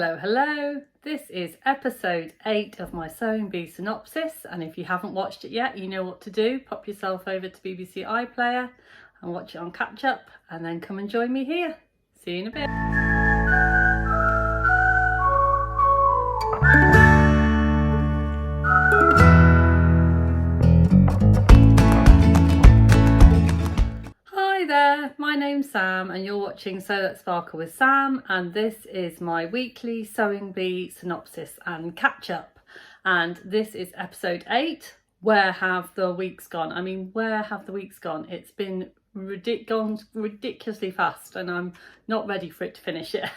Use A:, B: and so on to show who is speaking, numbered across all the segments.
A: Hello, hello. This is episode 8 of my Sewing Bee Synopsis, and if you haven't watched it yet, you know what to do. Pop yourself over to BBC iPlayer and watch it on catch up, and then come and join me here. See you in a bit. Hi there, my name's Sam and you're watching Sew That Sparkle with Sam, and this is my weekly Sewing Bee Synopsis and catch up, and this is episode 8. Where have the weeks gone? I mean, where have the weeks gone? It's been gone ridiculously fast and I'm not ready for it to finish it.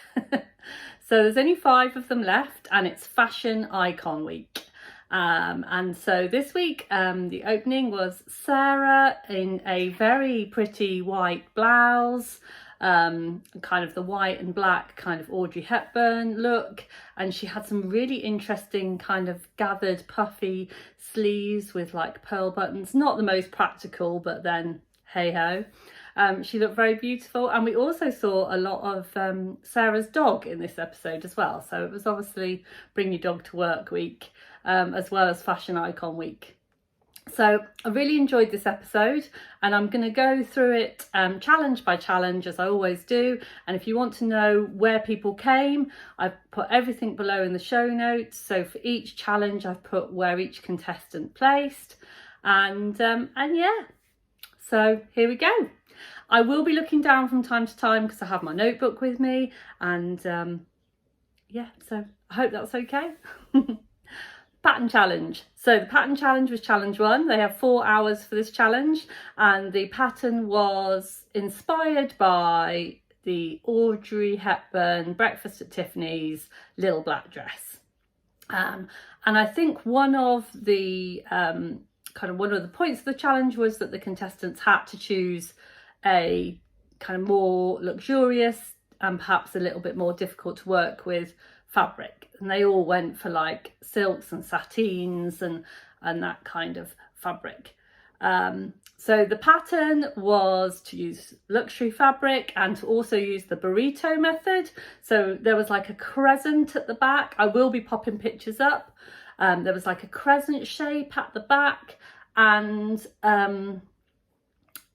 A: So there's only 5 of them left and it's Fashion Icon Week. And so this week the opening was Sarah in a very pretty white blouse, kind of the white and black kind of Audrey Hepburn look, and she had some really interesting kind of gathered puffy sleeves with like pearl buttons. Not the most practical, but then hey ho. She looked very beautiful, and we also saw a lot of Sarah's dog in this episode as well, so it was obviously Bring Your Dog to Work week, as well as Fashion Icon Week. So I really enjoyed this episode, and I'm going to go through it challenge by challenge as I always do, and if you want to know where people came, I've put everything below in the show notes. So for each challenge I've put where each contestant placed, and yeah, so here we go. I will be looking down from time to time because I have my notebook with me, and yeah, so I hope that's okay. Pattern challenge. So the pattern challenge was challenge 1. They have 4 hours for this challenge, and the pattern was inspired by the Audrey Hepburn Breakfast at Tiffany's little black dress. And I think one of the points of the challenge was that the contestants had to choose a kind of more luxurious and perhaps a little bit more difficult to work with fabric, and they all went for like silks and satines and that kind of fabric. So the pattern was to use luxury fabric and to also use the burrito method. So there was like a crescent at the back. I will be popping pictures up. There was like a crescent shape at the back, and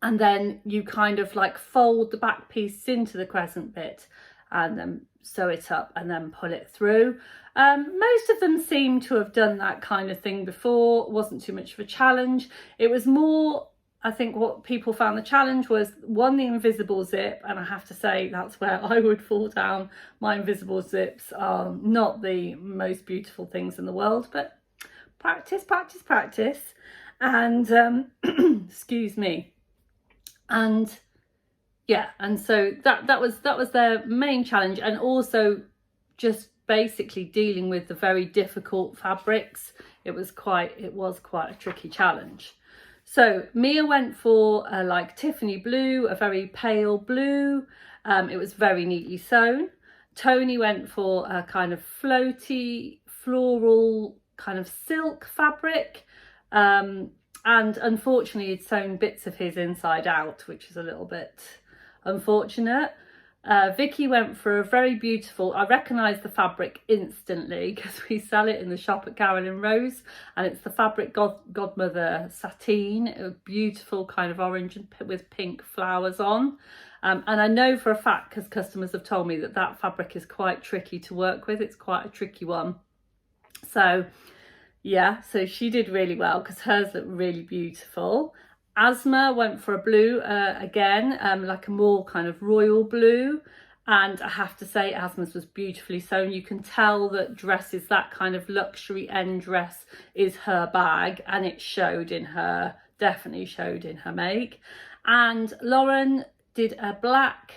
A: then you kind of like fold the back piece into the crescent bit and then sew it up and then pull it through. Most of them seem to have done that kind of thing before. It wasn't too much of a challenge. It was more, I think what people found the challenge was, one, the invisible zip, and I have to say that's where I would fall down. My invisible zips are not the most beautiful things in the world, but practice, practice, practice. And excuse me. And yeah, and so that was their main challenge, and also just basically dealing with the very difficult fabrics. It was quite a tricky challenge. So Mia went for like Tiffany blue, a very pale blue. It was very neatly sewn. Tony went for a kind of floaty floral kind of silk fabric. And unfortunately he'd sewn bits of his inside out, which is a little bit unfortunate. Vicki went for a very beautiful, I recognised the fabric instantly because we sell it in the shop at Carolyn Rose, and it's the Fabric Godmother sateen, a beautiful kind of orange with pink flowers on. And I know for a fact, because customers have told me, that fabric is quite tricky to work with. It's quite a tricky one. So yeah, so she did really well because hers looked really beautiful. Asmaa went for a blue again, like a more kind of royal blue, and I have to say Asmaa's was beautifully sewn. You can tell that dresses, that kind of luxury end dress, is her bag, and it showed in her, definitely showed in her make. And Lauren did a black,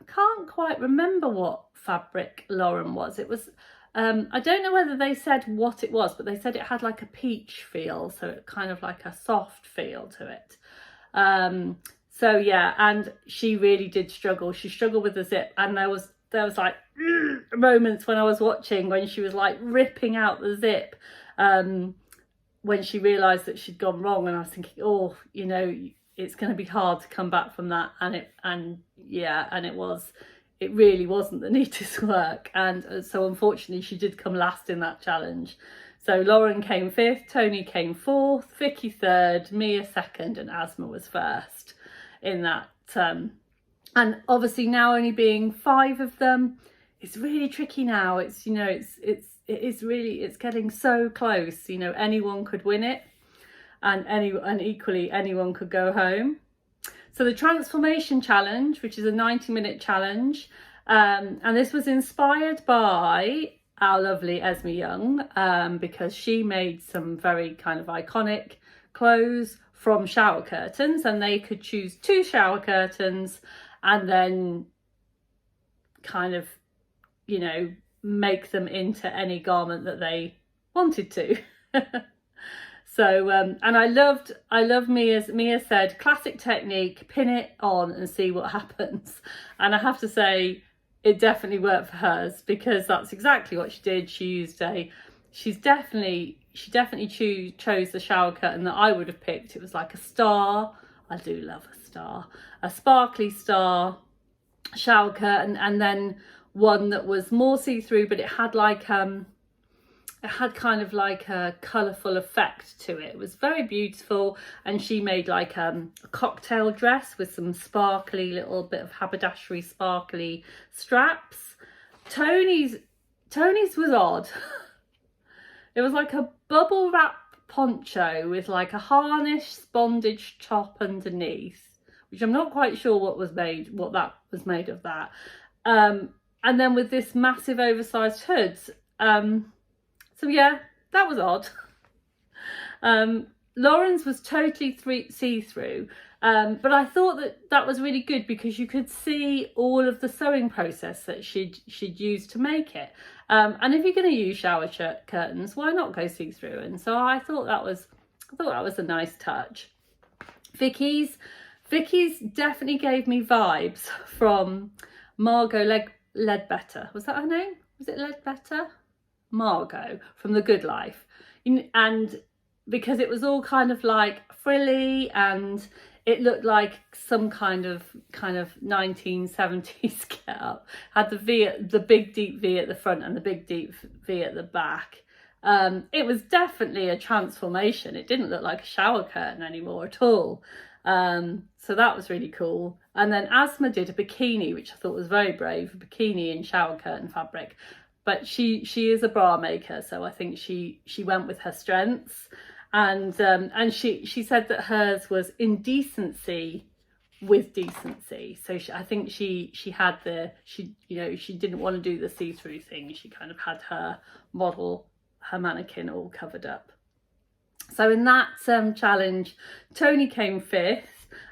A: I can't quite remember what fabric Lauren was. It was I don't know whether they said what it was, but they said it had like a peach feel, so it kind of like a soft feel to it. So yeah, and she really did struggle. She struggled with the zip, and there was like moments when I was watching when she was like ripping out the zip when she realised that she'd gone wrong, and I was thinking, oh, you know, it's going to be hard to come back from that. And it was it really wasn't the neatest work, and so unfortunately she did come last in that challenge. So Lauren came 5th, Tony came 4th, Vicky 3rd, Mia 2nd, and Asthma was 1st in that. And obviously now only being 5 of them, it's really tricky now. It's, you know, it is really, it's getting so close. You know, anyone could win it, and equally anyone could go home. So the transformation challenge, which is a 90-minute challenge, and this was inspired by our lovely Esme Young, because she made some very kind of iconic clothes from shower curtains, and they could choose 2 shower curtains and then kind of, you know, make them into any garment that they wanted to. So and I love Mia said, classic technique, pin it on and see what happens. And I have to say, it definitely worked for hers, because that's exactly what she did. She definitely chose the shower curtain that I would have picked. It was like a star. I do love a star, a sparkly star shower curtain, and then one that was more see-through, but it had like it had kind of like a colourful effect to it. It was very beautiful, and she made like a cocktail dress with some sparkly little bit of haberdashery sparkly straps. Tony's was odd. It was like a bubble wrap poncho with like a harness bondage top underneath, which I'm not quite sure what that was made of that. And then with this massive oversized hood. So yeah, that was odd. Lauren's was totally see-through, but I thought that was really good, because you could see all of the sewing process that she'd used to make it. And if you're going to use shower curtains, why not go see-through? And so I thought that was a nice touch. Vickys definitely gave me vibes from Margot Ledbetter. Was that her name? Was it Ledbetter? Margot from The Good Life. And because it was all kind of like frilly, and it looked like some kind of 1970s get up. Had the big deep V at the front and the big deep V at the back. It was definitely a transformation. It didn't look like a shower curtain anymore at all. So that was really cool. And then Asthma did a bikini, which I thought was very brave, a bikini in shower curtain fabric. But she is a bra maker, so I think she went with her strengths, and she said that hers was indecency with decency. So I think she didn't want to do the see-through thing. She kind of had her mannequin all covered up. So in that challenge, Tony came 5th,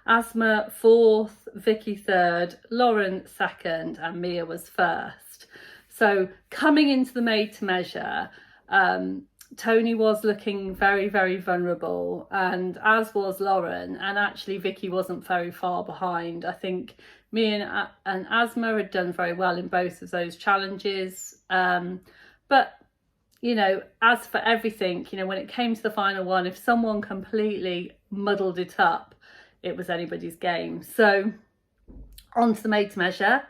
A: Asthma 4th, Vicky 3rd, Lauren 2nd, and Mia was 1st. So coming into the made to measure, Tony was looking very, very vulnerable, and as was Lauren, and actually Vicky wasn't very far behind. I think me and Asmaa had done very well in both of those challenges. But, you know, as for everything, you know, when it came to the final one, if someone completely muddled it up, it was anybody's game. So on to the made to measure.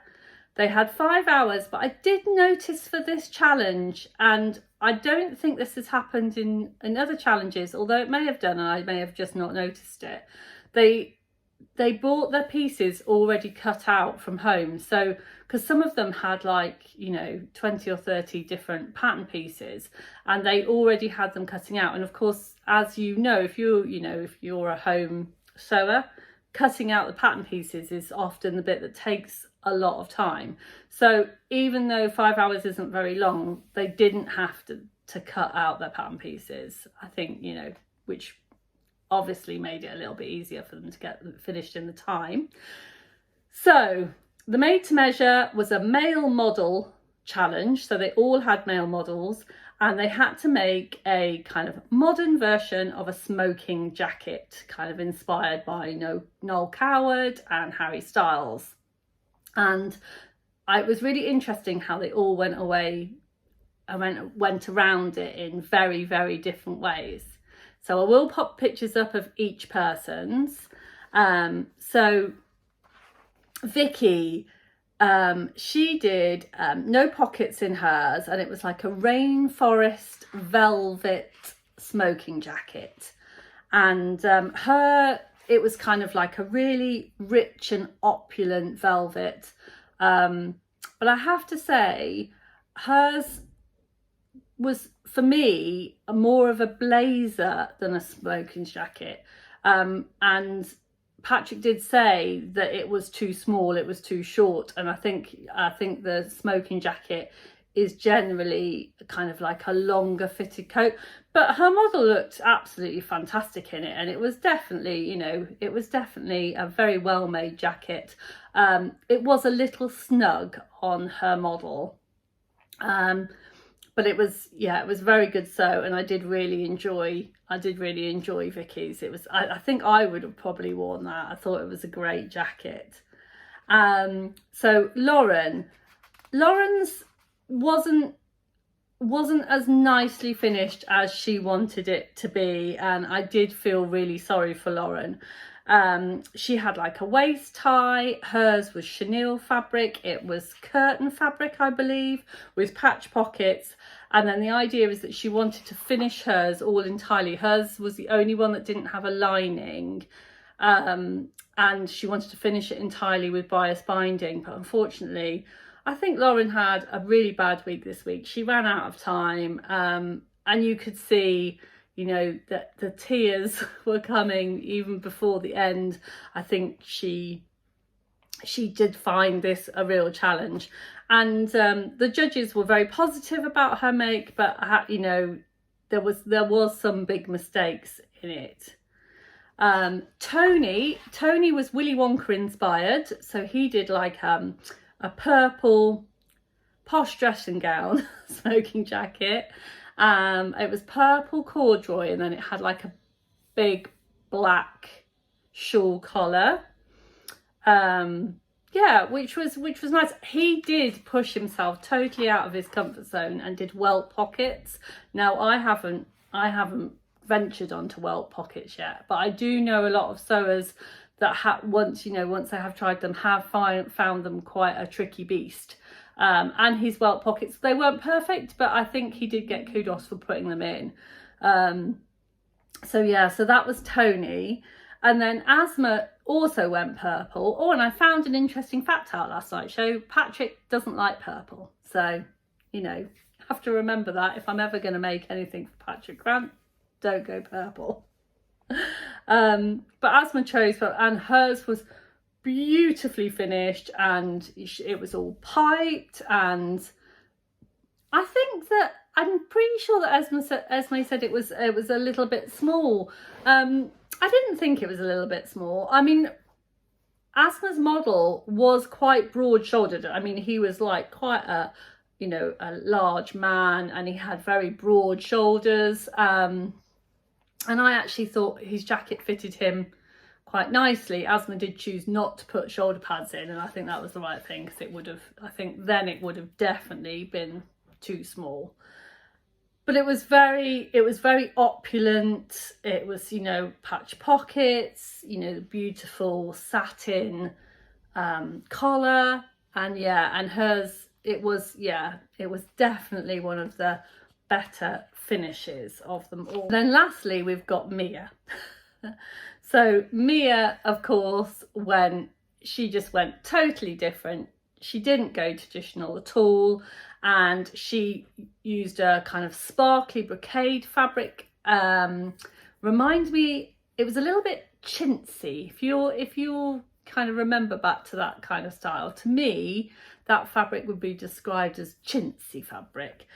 A: They had 5 hours, but I did notice for this challenge, and I don't think this has happened in other challenges, although it may have done, and I may have just not noticed it. They bought their pieces already cut out from home. So, because some of them had like, you know, 20 or 30 different pattern pieces, and they already had them cutting out. And of course, as you know, if you're a home sewer, cutting out the pattern pieces is often the bit that takes a lot of time. So even though 5 hours isn't very long, they didn't have to cut out their pattern pieces, I think, you know, which obviously made it a little bit easier for them to get finished in the time. So the made to measure was a male model challenge, so they all had male models, and they had to make a kind of modern version of a smoking jacket, kind of inspired by Noel Coward and Harry Styles. And it was really interesting how they all went around it in very, very different ways. So I will pop pictures up of each person's. So Vicky, She did no pockets in hers, and it was like a rainforest velvet smoking jacket. And it was kind of like a really rich and opulent velvet. But I have to say, hers was, for me, more of a blazer than a smoking jacket. And Patrick did say that it was too small, it was too short, and I think the smoking jacket is generally kind of like a longer fitted coat, but her model looked absolutely fantastic in it, and it was definitely, you know, it was definitely a very well made jacket. It was a little snug on her model, but it was, yeah, it was very good sew, and I did really enjoy Vicky's. It was, I think I would have probably worn that. I thought it was a great jacket. So Lauren's wasn't as nicely finished as she wanted it to be, and I did feel really sorry for Lauren. She had like a waist tie. Hers was chenille fabric. It was curtain fabric, I believe, with patch pockets. And then the idea is that she wanted to finish hers all entirely. Hers was the only one that didn't have a lining. And she wanted to finish it entirely with bias binding. But unfortunately, I think Lauren had a really bad week this week. She ran out of time. And you could see, you know, that the tears were coming even before the end. I think she did find this a real challenge, and the judges were very positive about her make, but you know, there was some big mistakes in it. Tony was Willy Wonka inspired, so he did like a purple posh dressing gown smoking jacket. It was purple corduroy, and then it had like a big black shawl collar. Yeah, which was nice. He did push himself totally out of his comfort zone and did welt pockets. Now I haven't ventured onto welt pockets yet, but I do know a lot of sewers that once they have tried them, have found them quite a tricky beast. And his welt pockets, they weren't perfect, but I think he did get kudos for putting them in. So yeah, so that was Tony. And then Asthma also went purple. Oh, and I found an interesting fact out last night. So Patrick doesn't like purple. So, you know, have to remember that if I'm ever going to make anything for Patrick Grant, don't go purple. But Asthma chose, and hers was beautifully finished, and it was all piped, and I think that I'm pretty sure that Esme said it was a little bit small. I didn't think it was a little bit small. I mean, Asthma's model was quite broad shouldered. I mean, he was like quite a large man, and he had very broad shoulders. And I actually thought his jacket fitted him quite nicely. Asthma did choose not to put shoulder pads in, and I think that was the right thing, because it would have definitely been too small. But it was very opulent. It was, you know, patch pockets, you know, the beautiful satin collar, and yeah, and hers, it was definitely one of the better finishes of them all. And then lastly, we've got Mia. So Mia, of course, she just went totally different. She didn't go traditional at all, and she used a kind of sparkly brocade fabric. Reminds me, it was a little bit chintzy. If you kind of remember back to that kind of style, to me, that fabric would be described as chintzy fabric.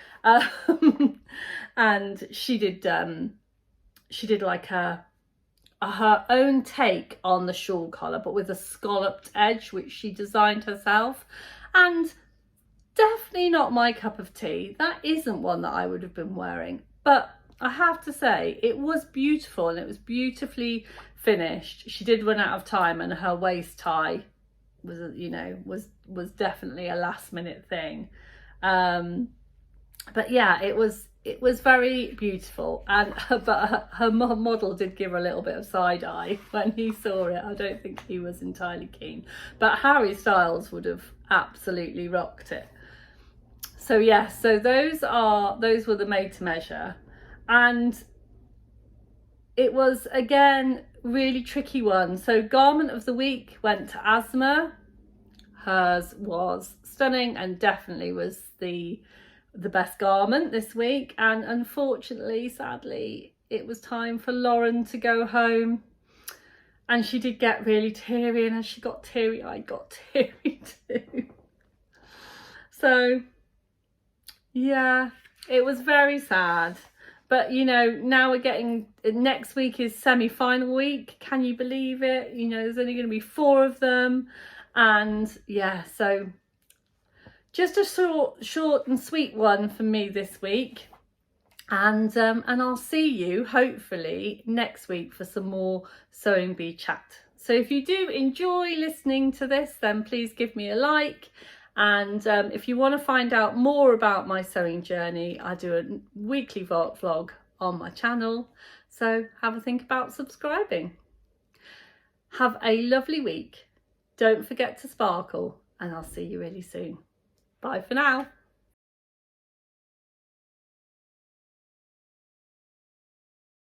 A: And she did like her own take on the shawl collar, but with a scalloped edge, which she designed herself. And definitely not my cup of tea. That isn't one that I would have been wearing, but I have to say it was beautiful, and it was beautifully finished. She did run out of time, and her waist tie was definitely a last minute thing. But yeah, it was it was very beautiful, and her model did give her a little bit of side eye when he saw it. I don't think he was entirely keen, but Harry Styles would have absolutely rocked it. So yes, so those were the made to measure, and it was again really tricky one. So garment of the week went to Asthma. Hers was stunning and definitely was the best garment this week, and unfortunately, sadly, it was time for Lauren to go home, and she did get really teary, and as she got teary, I got teary too. So yeah, it was very sad. But you know, now we're getting, next week is semi-final week. Can you believe it? You know, there's only going to be 4 of them, and yeah, so just a short and sweet one for me this week, and I'll see you hopefully next week for some more Sewing Bee chat. So if you do enjoy listening to this, then please give me a like, and if you want to find out more about my sewing journey, I do a weekly vlog on my channel, so have a think about subscribing. Have a lovely week, don't forget to sparkle, and I'll see you really soon. Bye for now.